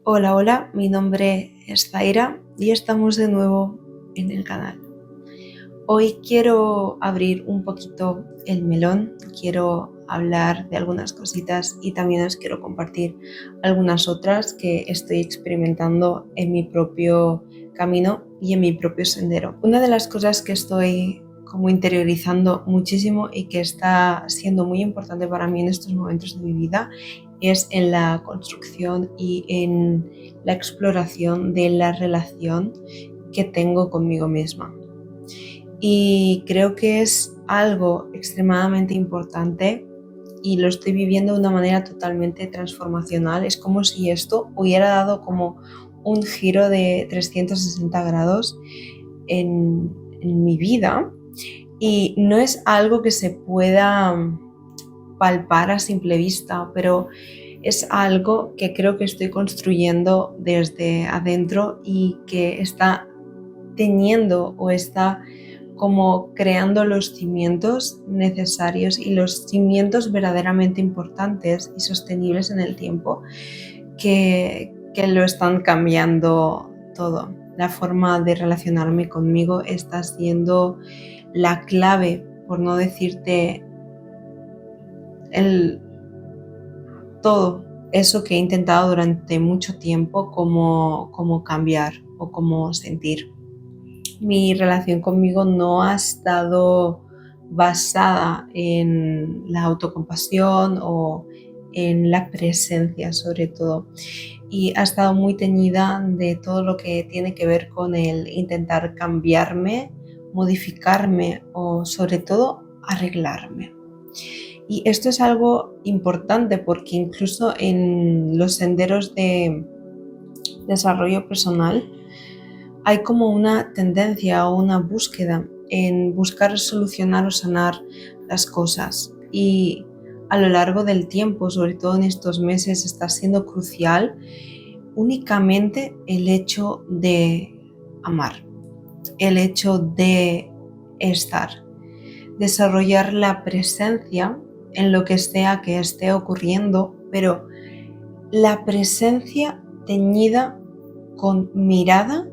Hola, hola, mi nombre es Zaira y estamos de nuevo en el canal. Hoy quiero abrir un poquito el melón, quiero hablar de algunas cositas y también os quiero compartir algunas otras que estoy experimentando en mi propio camino y en mi propio sendero. Una de las cosas que estoy como interiorizando muchísimo y que está siendo muy importante para mí en estos momentos de mi vida es en la construcción y en la exploración de la relación que tengo conmigo misma. Y creo que es algo extremadamente importante y lo estoy viviendo de una manera totalmente transformacional. Es como si esto hubiera dado como un giro de 360 grados en mi vida, y no es algo que se pueda palpar a simple vista, pero es algo que creo que estoy construyendo desde adentro y que está teniendo o está como creando los cimientos necesarios y los cimientos verdaderamente importantes y sostenibles en el tiempo que lo están cambiando todo. La forma de relacionarme conmigo está siendo la clave, por no decirte todo eso que he intentado durante mucho tiempo como cambiar o como sentir. Mi relación conmigo no ha estado basada en la autocompasión o en la presencia sobre todo, y ha estado muy teñida de todo lo que tiene que ver con el intentar cambiarme, modificarme o sobre todo arreglarme. Y esto es algo importante porque incluso en los senderos de desarrollo personal hay como una tendencia o una búsqueda en buscar solucionar o sanar las cosas, y a lo largo del tiempo, sobre todo en estos meses, está siendo crucial únicamente el hecho de amar, el hecho de estar, desarrollar la presencia en lo que sea que esté ocurriendo, pero la presencia teñida con mirada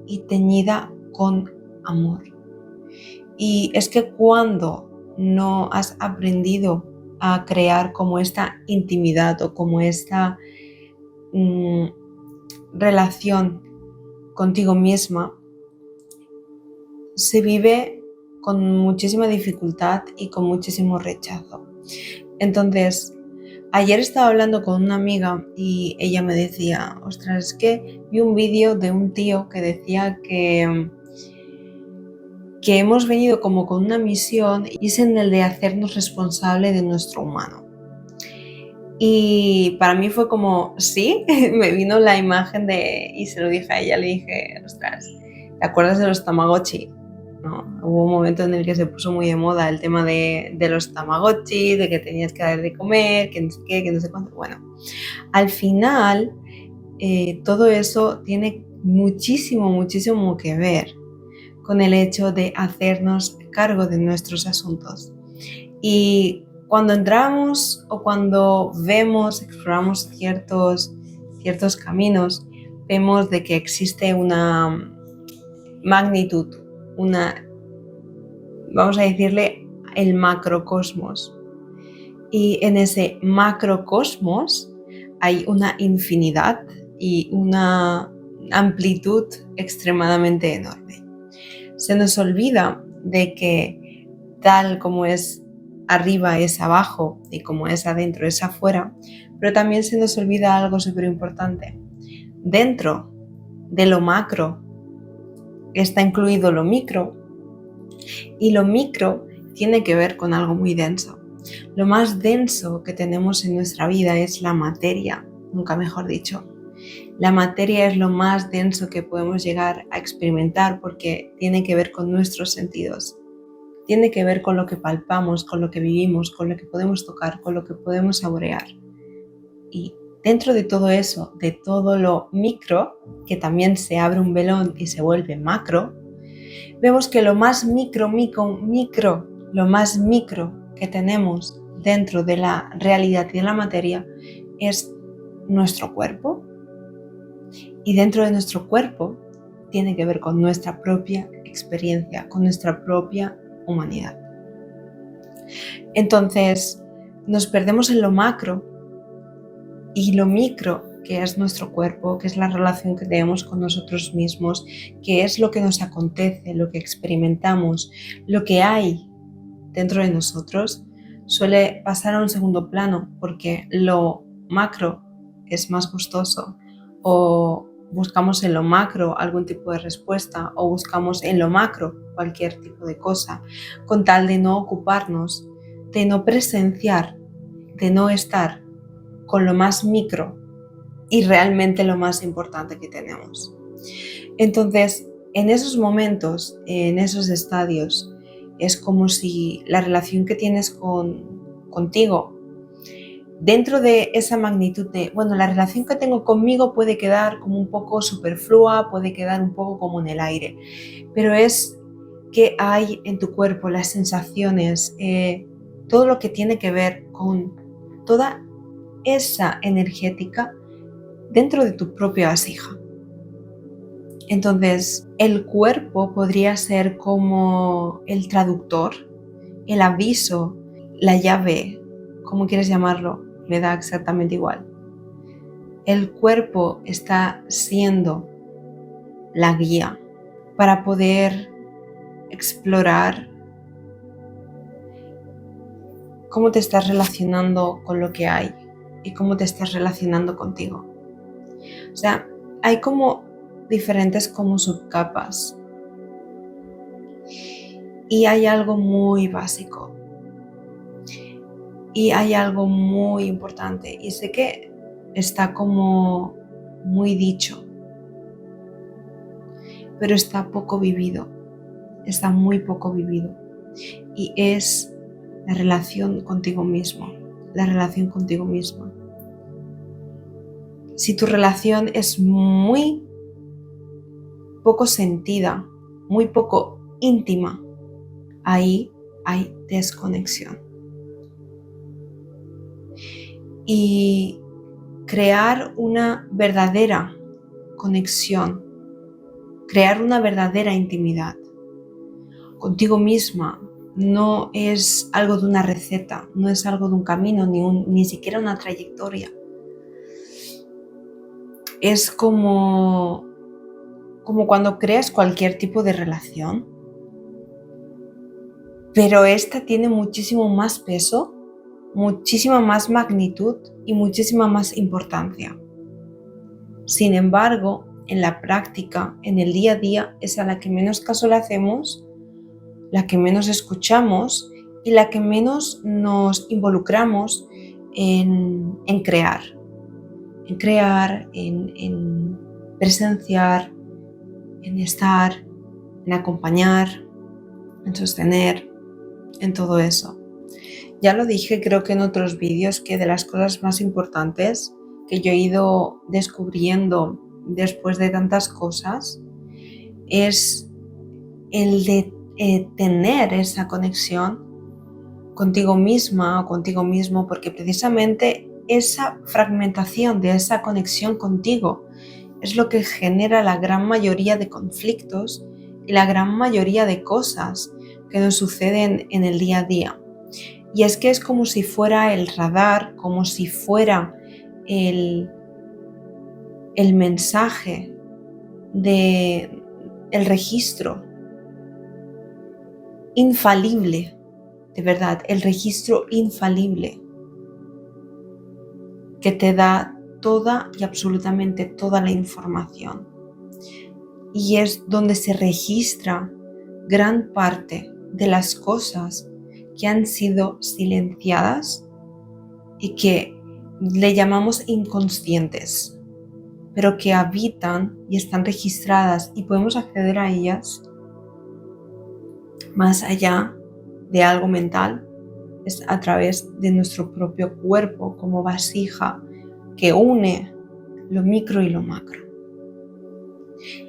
y teñida con amor. Y es que cuando no has aprendido a crear como esta intimidad o como esta relación contigo misma, se vive con muchísima dificultad y con muchísimo rechazo. Entonces, ayer estaba hablando con una amiga y ella me decía, ostras, es que vi un vídeo de un tío que decía que hemos venido como con una misión, y es en el de hacernos responsable de nuestro humano. Y para mí fue como, sí, me vino la imagen y se lo dije a ella, le dije, ostras, ¿te acuerdas de los Tamagotchi? ¿No? Hubo un momento en el que se puso muy de moda el tema de los Tamagotchi, de que tenías que dar de comer, que no sé qué, que no sé cuánto. Bueno, al final todo eso tiene muchísimo, muchísimo que ver con el hecho de hacernos cargo de nuestros asuntos. Y cuando entramos o cuando vemos, exploramos ciertos caminos, vemos de que existe una magnitud, vamos a decirle, el macrocosmos. Y en ese macrocosmos hay una infinidad y una amplitud extremadamente enorme. Se nos olvida de que tal como es arriba es abajo y como es adentro es afuera, pero también se nos olvida algo súper importante. Dentro de lo macro está incluido lo micro, y lo micro tiene que ver con algo muy denso. Lo más denso que tenemos en nuestra vida es la materia, nunca mejor dicho. La materia es lo más denso que podemos llegar a experimentar porque tiene que ver con nuestros sentidos. Tiene que ver con lo que palpamos, con lo que vivimos, con lo que podemos tocar, con lo que podemos saborear. Y dentro de todo eso, de todo lo micro, que también se abre un velón y se vuelve macro, vemos que lo más micro, lo más micro que tenemos dentro de la realidad y de la materia es nuestro cuerpo, Y dentro de nuestro cuerpo tiene que ver con nuestra propia experiencia, con nuestra propia humanidad. Entonces, nos perdemos en lo macro y lo micro, que es nuestro cuerpo, que es la relación que tenemos con nosotros mismos, que es lo que nos acontece, lo que experimentamos, lo que hay dentro de nosotros, suele pasar a un segundo plano porque lo macro es más gustoso, o buscamos en lo macro algún tipo de respuesta, o buscamos en lo macro cualquier tipo de cosa, con tal de no ocuparnos, de no presenciar, de no estar con lo más micro y realmente lo más importante que tenemos. Entonces, en esos momentos, en esos estadios, es como si la relación que tienes contigo, dentro de esa magnitud de, bueno, la relación que tengo conmigo puede quedar como un poco superflua, puede quedar un poco como en el aire, pero es qué hay en tu cuerpo, las sensaciones, todo lo que tiene que ver con toda esa energética dentro de tu propia vasija. Entonces, el cuerpo podría ser como el traductor, el aviso, la llave, como quieres llamarlo, me da exactamente igual. El cuerpo está siendo la guía para poder explorar cómo te estás relacionando con lo que hay y cómo te estás relacionando contigo. O sea, hay como diferentes como subcapas y hay algo muy básico y hay algo muy importante, y sé que está como muy dicho, pero está poco vivido, está muy poco vivido, y es la relación contigo mismo, la relación contigo misma. Si tu relación es muy poco sentida, muy poco íntima, ahí hay desconexión. Y crear una verdadera conexión, crear una verdadera intimidad contigo misma no es algo de una receta, no es algo de un camino, ni siquiera una trayectoria. Es como cuando creas cualquier tipo de relación, pero esta tiene muchísimo más peso, muchísima más magnitud y muchísima más importancia. Sin embargo, en la práctica, en el día a día, es a la que menos caso le hacemos, la que menos escuchamos y la que menos nos involucramos en crear, en presenciar, en estar, en acompañar, en sostener, en todo eso. Ya lo dije, creo que en otros vídeos, que de las cosas más importantes que yo he ido descubriendo después de tantas cosas es el de tener esa conexión contigo misma o contigo mismo, porque precisamente esa fragmentación de esa conexión contigo es lo que genera la gran mayoría de conflictos y la gran mayoría de cosas que nos suceden en el día a día. Y es que es como si fuera el radar, como si fuera el mensaje el registro infalible, de verdad, el registro infalible que te da toda y absolutamente toda la información. Y es donde se registra gran parte de las cosas que han sido silenciadas y que le llamamos inconscientes, pero que habitan y están registradas y podemos acceder a ellas más allá de algo mental, es a través de nuestro propio cuerpo como vasija que une lo micro y lo macro.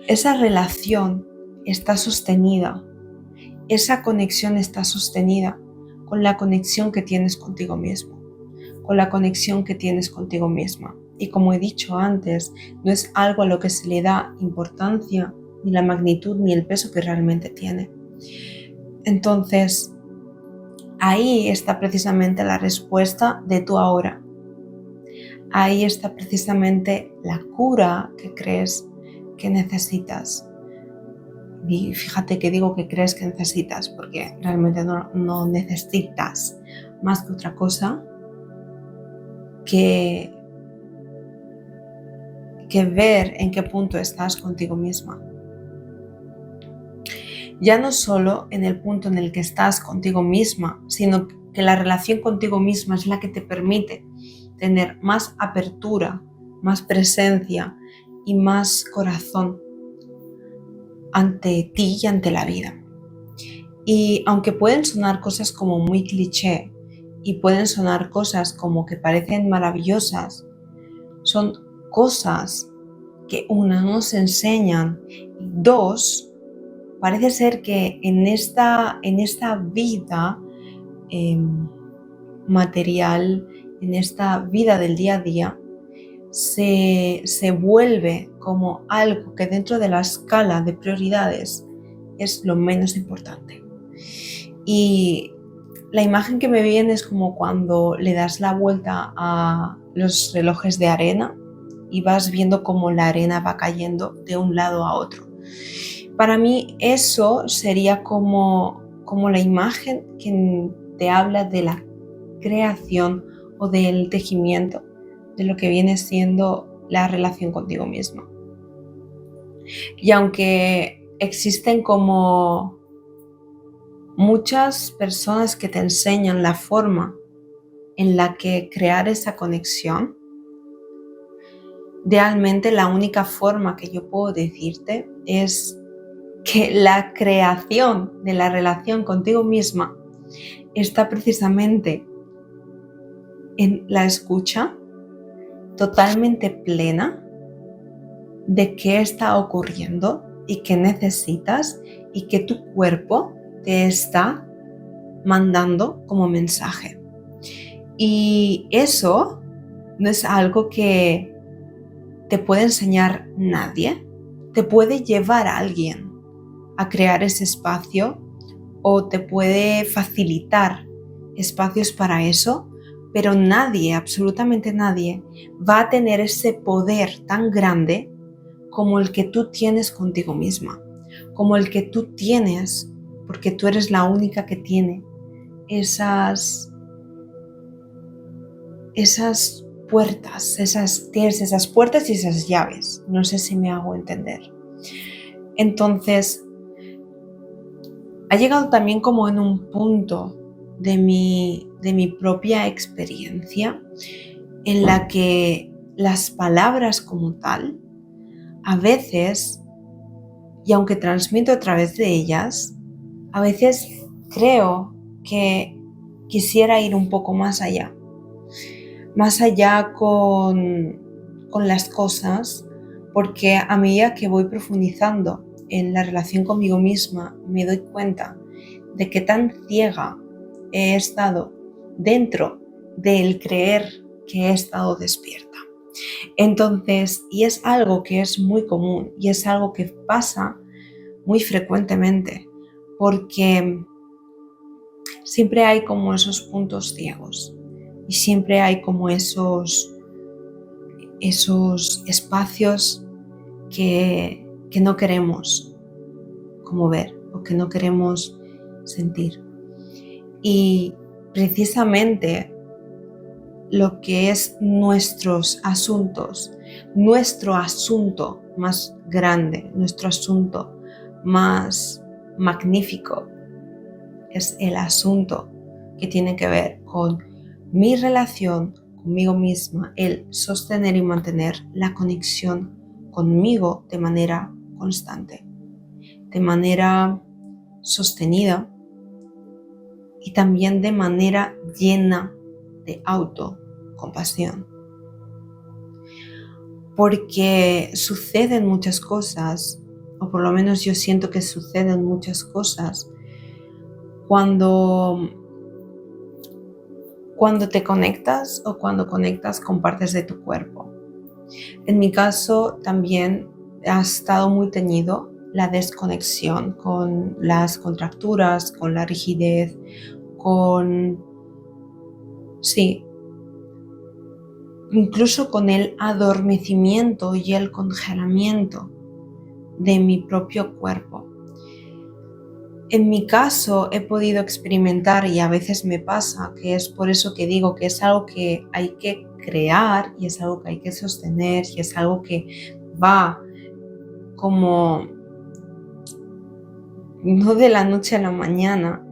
Esa relación está sostenida, esa conexión está sostenida con la conexión que tienes contigo mismo, con la conexión que tienes contigo misma. y como he dicho antes, no es algo a lo que se le da importancia, ni la magnitud, ni el peso que realmente tiene. Entonces, ahí está precisamente la respuesta de tu ahora. Ahí está precisamente la cura que crees que necesitas. Y fíjate que digo que crees que necesitas, porque realmente no necesitas más que otra cosa que ver en qué punto estás contigo misma. Ya no solo en el punto en el que estás contigo misma, sino que la relación contigo misma es la que te permite tener más apertura, más presencia y más corazón ante ti y ante la vida. Y aunque pueden sonar cosas como muy cliché y pueden sonar cosas como que parecen maravillosas, son cosas que una nos enseñan y dos, parece ser que en esta vida material, en esta vida del día a día, se vuelve como algo que dentro de la escala de prioridades es lo menos importante. Y la imagen que me viene es como cuando le das la vuelta a los relojes de arena y vas viendo cómo la arena va cayendo de un lado a otro. Para mí eso sería como la imagen que te habla de la creación o del tejimiento de lo que viene siendo la relación contigo misma. Y aunque existen como muchas personas que te enseñan la forma en la que crear esa conexión, realmente la única forma que yo puedo decirte es que la creación de la relación contigo misma está precisamente en la escucha totalmente plena de qué está ocurriendo y qué necesitas y que tu cuerpo te está mandando como mensaje. Y eso no es algo que te puede enseñar nadie, te puede llevar a alguien a crear ese espacio o te puede facilitar espacios para eso, pero nadie, absolutamente nadie, va a tener ese poder tan grande como el que tú tienes contigo misma, como el que tú tienes, porque tú eres la única que tiene esas puertas, tienes esas puertas y esas llaves. No sé si me hago entender. Entonces, ha llegado también como en un punto de mi propia experiencia en la que las palabras como tal, a veces, y aunque transmito a través de ellas, a veces creo que quisiera ir un poco más allá con las cosas, porque a medida que voy profundizando en la relación conmigo misma, me doy cuenta de qué tan ciega he estado dentro del creer que he estado despierta. Entonces, y es algo que es muy común y es algo que pasa muy frecuentemente, porque siempre hay como esos puntos ciegos y siempre hay como esos espacios que no queremos como ver o que no queremos sentir. Y precisamente lo que es nuestros asuntos, nuestro asunto más grande, nuestro asunto más magnífico, es el asunto que tiene que ver con mi relación conmigo misma, el sostener y mantener la conexión conmigo de manera constante, de manera sostenida y también de manera llena de autocompasión. Porque suceden muchas cosas, o por lo menos yo siento que suceden muchas cosas cuando te conectas o cuando conectas con partes de tu cuerpo. En mi caso también ha estado muy teñido la desconexión con las contracturas, con la rigidez, con, sí, incluso con el adormecimiento y el congelamiento de mi propio cuerpo. En mi caso he podido experimentar, y a veces me pasa, que es por eso que digo que es algo que hay que crear y es algo que hay que sostener y es algo que va como no de la noche a la mañana,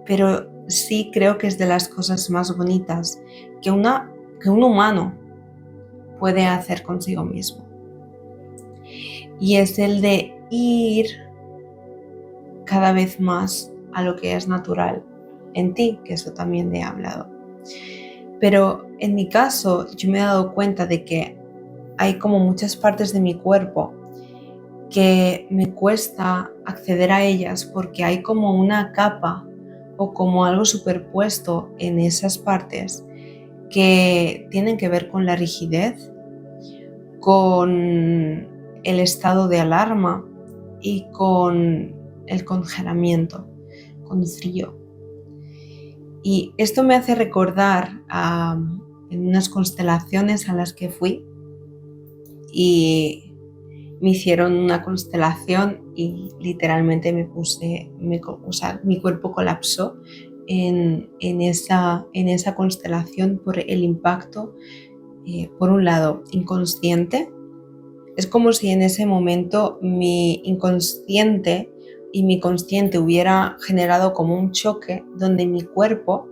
pero sí creo que es de las cosas más bonitas que un humano puede hacer consigo mismo. Y es el de ir cada vez más a lo que es natural en ti, que eso también he hablado. Pero en mi caso yo me he dado cuenta de que hay como muchas partes de mi cuerpo que me cuesta acceder a ellas porque hay como una capa o como algo superpuesto en esas partes que tienen que ver con la rigidez, con el estado de alarma y con el congelamiento, con el frío. Y esto me hace recordar en unas constelaciones a las que fui y me hicieron una constelación y literalmente mi cuerpo colapsó en esa constelación por el impacto, por un lado, inconsciente. Es como si en ese momento mi inconsciente y mi consciente hubiera generado como un choque donde mi cuerpo,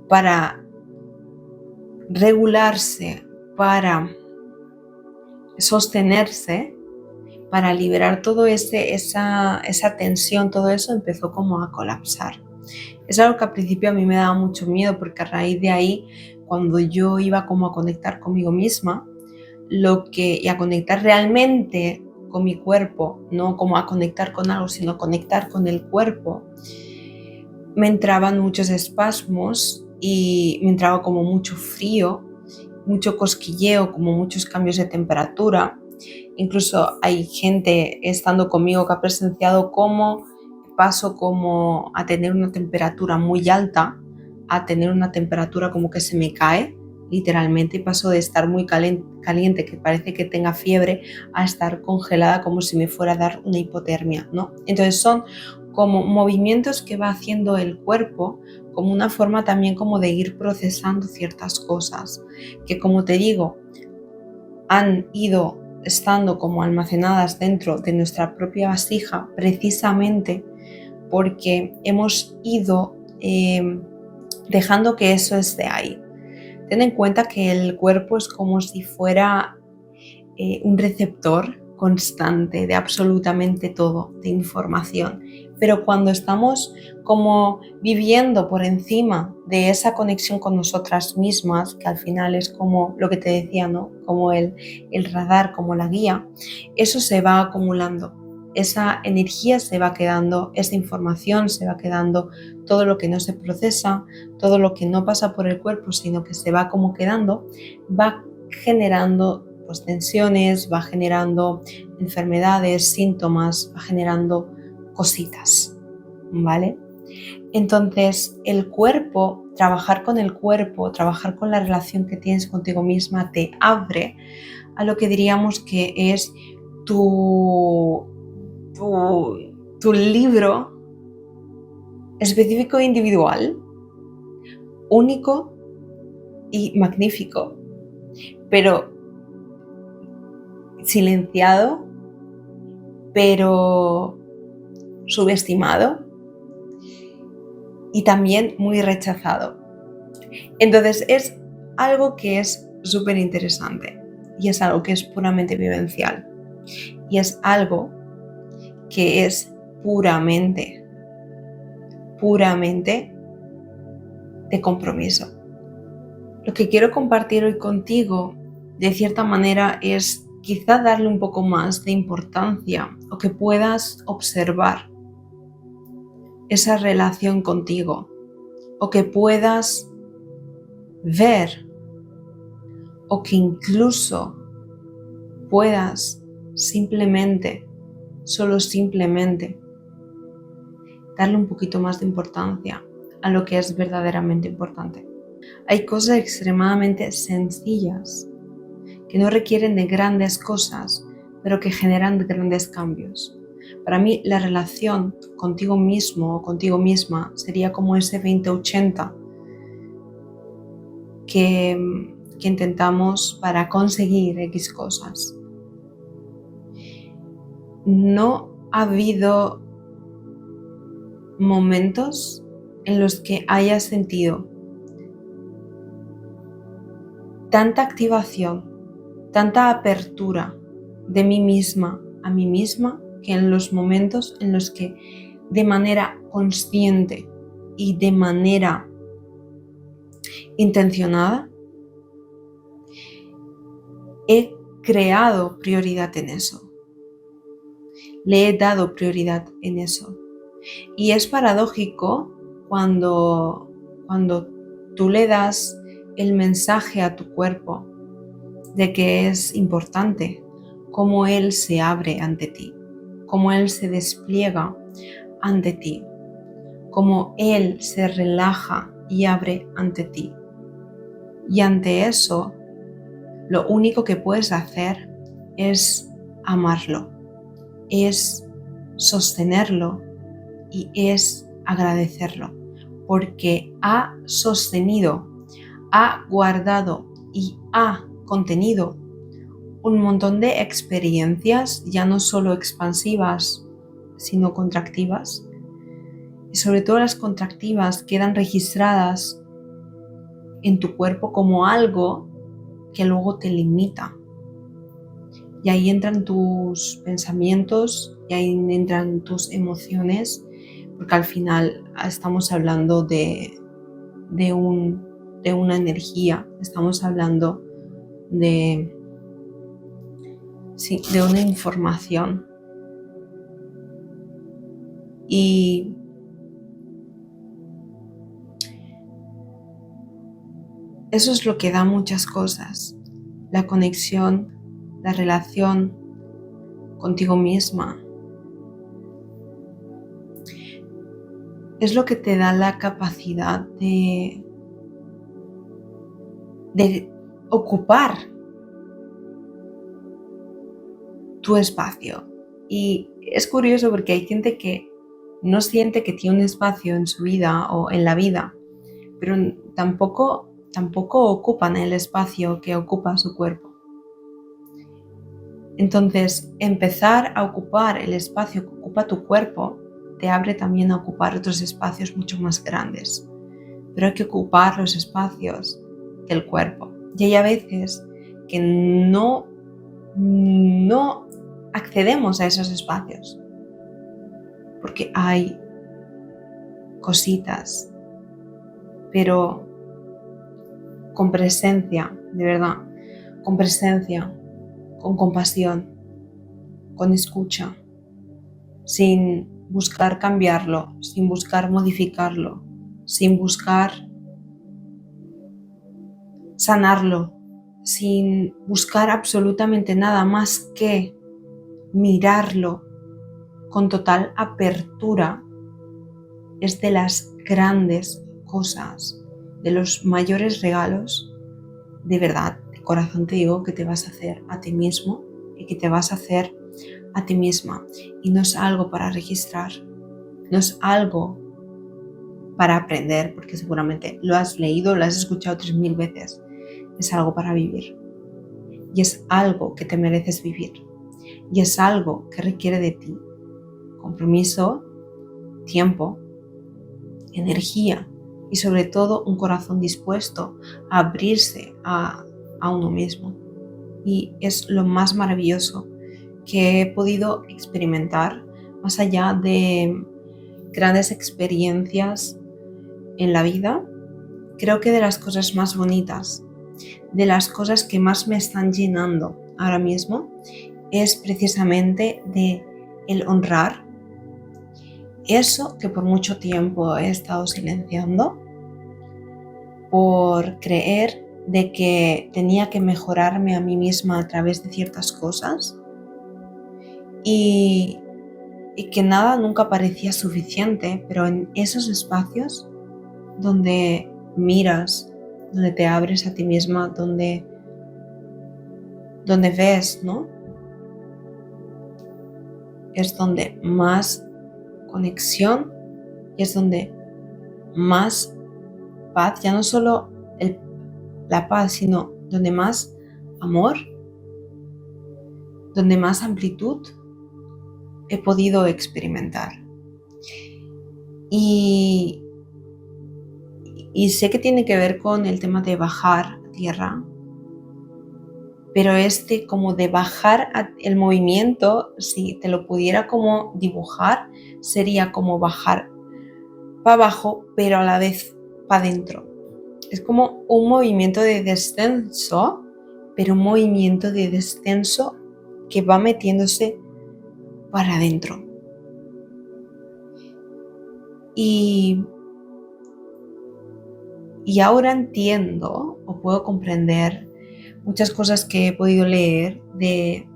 para regularse, para sostenerse, para liberar todo esa tensión, todo eso empezó como a colapsar. Es algo que al principio a mí me daba mucho miedo porque a raíz de ahí, cuando yo iba como a conectar conmigo misma, y a conectar realmente con mi cuerpo, no como a conectar con algo, sino a conectar con el cuerpo, me entraban muchos espasmos y me entraba como mucho frío, mucho cosquilleo, como muchos cambios de temperatura. Incluso hay gente estando conmigo que ha presenciado cómo paso como a tener una temperatura muy alta a tener una temperatura como que se me cae literalmente, y paso de estar muy caliente que parece que tenga fiebre a estar congelada como si me fuera a dar una hipotermia, ¿no? Entonces son como movimientos que va haciendo el cuerpo como una forma también como de ir procesando ciertas cosas que, como te digo, han ido estando como almacenadas dentro de nuestra propia vasija precisamente porque hemos ido dejando que eso esté ahí. Ten en cuenta que el cuerpo es como si fuera un receptor constante de absolutamente todo, de información. Pero cuando estamos como viviendo por encima de esa conexión con nosotras mismas, que al final es como lo que te decía, ¿no? Como el radar, como la guía, eso se va acumulando. Esa energía se va quedando, esa información se va quedando, todo lo que no se procesa, todo lo que no pasa por el cuerpo, sino que se va como quedando, va generando pues tensiones, va generando enfermedades, síntomas, va generando cositas, ¿vale? Entonces, el cuerpo, trabajar con el cuerpo, trabajar con la relación que tienes contigo misma, te abre a lo que diríamos que es tu libro específico e individual, único y magnífico, pero silenciado, pero subestimado y también muy rechazado. Entonces es algo que es súper interesante y es algo que es puramente vivencial y es algo que es puramente de compromiso. Lo que quiero compartir hoy contigo, de cierta manera, es quizá darle un poco más de importancia o que puedas observar esa relación contigo o que puedas ver o que incluso puedas simplemente, solo simplemente, darle un poquito más de importancia a lo que es verdaderamente importante. Hay cosas extremadamente sencillas que no requieren de grandes cosas, pero que generan grandes cambios. Para mí, la relación contigo mismo o contigo misma sería como ese 20-80 que intentamos para conseguir X cosas. No ha habido momentos en los que hayas sentido tanta activación, tanta apertura de mí misma a mí misma, que en los momentos en los que de manera consciente y de manera intencionada he creado prioridad en eso. Le he dado prioridad en eso. Y es paradójico cuando tú le das el mensaje a tu cuerpo de que es importante, cómo él se abre ante ti, cómo él se despliega ante ti, cómo él se relaja y abre ante ti. Y ante eso, lo único que puedes hacer es amarlo, es sostenerlo y es agradecerlo, porque ha sostenido, ha guardado y ha contenido un montón de experiencias, ya no solo expansivas, sino contractivas. Y sobre todo las contractivas quedan registradas en tu cuerpo como algo que luego te limita. Y ahí entran tus pensamientos, y ahí entran tus emociones, porque al final estamos hablando de una energía, estamos hablando de una información. Y eso es lo que da muchas cosas, la conexión, la relación contigo misma. Es lo que te da la capacidad de ocupar tu espacio. Y es curioso porque hay gente que no siente que tiene un espacio en su vida o en la vida, pero tampoco ocupan el espacio que ocupa su cuerpo. Entonces, empezar a ocupar el espacio que ocupa tu cuerpo te abre también a ocupar otros espacios mucho más grandes. Pero hay que ocupar los espacios del cuerpo. Y hay a veces que no accedemos a esos espacios porque hay cositas, pero con presencia, de verdad, con presencia, con compasión, con escucha, sin buscar cambiarlo, sin buscar modificarlo, sin buscar sanarlo, sin buscar absolutamente nada más que mirarlo con total apertura. Es de las grandes cosas, de los mayores regalos, de verdad, de corazón te digo, que te vas a hacer a ti mismo y que te vas a hacer a ti misma. Y no es algo para registrar, no es algo para aprender, porque seguramente lo has leído, lo has escuchado 3000 veces. Es algo para vivir. Y es algo que te mereces vivir. Y es algo que requiere de ti compromiso, tiempo, energía y sobre todo un corazón dispuesto a abrirse a uno mismo. Y es lo más maravilloso que he podido experimentar, más allá de grandes experiencias en la vida. Creo que de las cosas más bonitas, de las cosas que más me están llenando ahora mismo, es precisamente de el honrar eso que por mucho tiempo he estado silenciando por creer de que tenía que mejorarme a mí misma a través de ciertas cosas y que nada nunca parecía suficiente, pero en esos espacios donde miras, donde te abres a ti misma, donde ves, ¿no? Es donde más conexión y es donde más paz, ya no solo la paz, sino donde más amor, donde más amplitud he podido experimentar. Y sé que tiene que ver con el tema de bajar a tierra, pero como de bajar el movimiento, si te lo pudiera como dibujar, sería como bajar para abajo, pero a la vez para adentro. Es como un movimiento de descenso, pero un movimiento de descenso que va metiéndose para adentro. Y ahora entiendo o puedo comprender muchas cosas que he podido leer de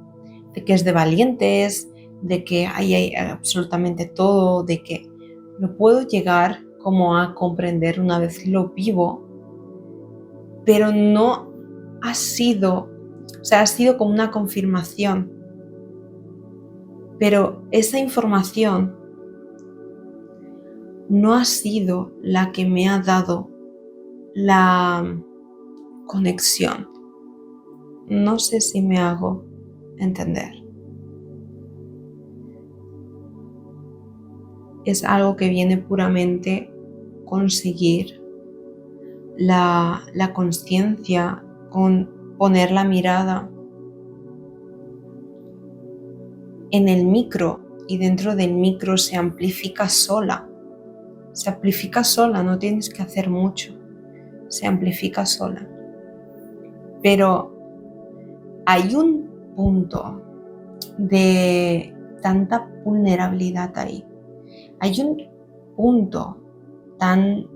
que es de valientes, de que hay absolutamente todo, de que lo puedo llegar como a comprender una vez lo vivo, pero no ha sido, ha sido como una confirmación, pero esa información no ha sido la que me ha dado la conexión. No sé si me hago entender. Es algo que viene puramente con seguir la consciencia, con poner la mirada en el micro, y dentro del micro se amplifica sola. Se amplifica sola, no tienes que hacer mucho. Se amplifica sola. Pero hay un punto de tanta vulnerabilidad ahí. Hay un punto tan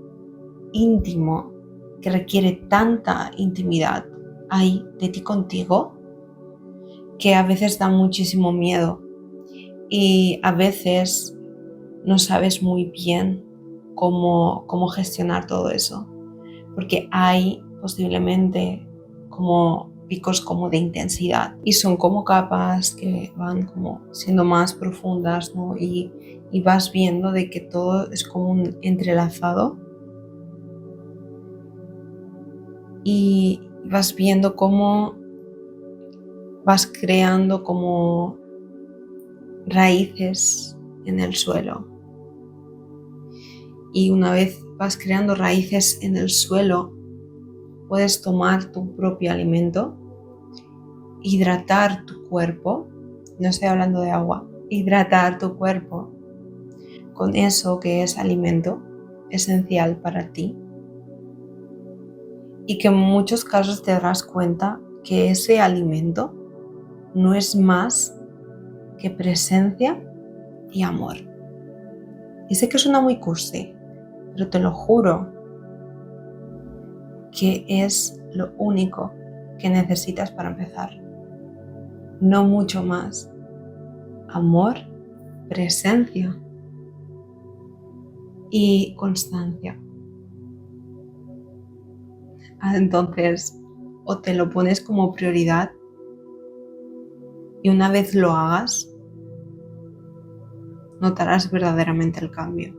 íntimo que requiere tanta intimidad ahí de ti contigo, que a veces da muchísimo miedo y a veces no sabes muy bien cómo gestionar todo eso, porque hay posiblemente como picos como de intensidad y son como capas que van como siendo más profundas, ¿no? Y vas viendo de que todo es como un entrelazado y vas viendo cómo vas creando como raíces en el suelo. Y una vez vas creando raíces en el suelo, puedes tomar tu propio alimento, hidratar tu cuerpo, no estoy hablando de agua, hidratar tu cuerpo con eso que es alimento esencial para ti. Y que en muchos casos te darás cuenta que ese alimento no es más que presencia y amor. Y sé que suena muy cursi, pero te lo juro que es lo único que necesitas para empezar. No mucho más. Amor, presencia y constancia. Entonces, o te lo pones como prioridad y una vez lo hagas, notarás verdaderamente el cambio.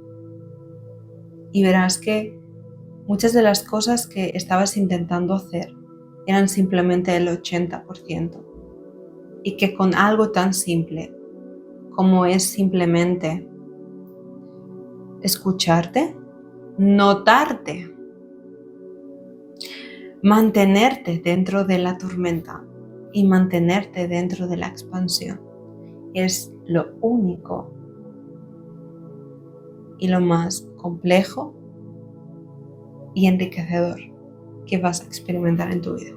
Y verás que muchas de las cosas que estabas intentando hacer eran simplemente el 80%. Y que con algo tan simple como es simplemente escucharte, notarte, mantenerte dentro de la tormenta y mantenerte dentro de la expansión, es lo único y lo más complejo y enriquecedor que vas a experimentar en tu vida.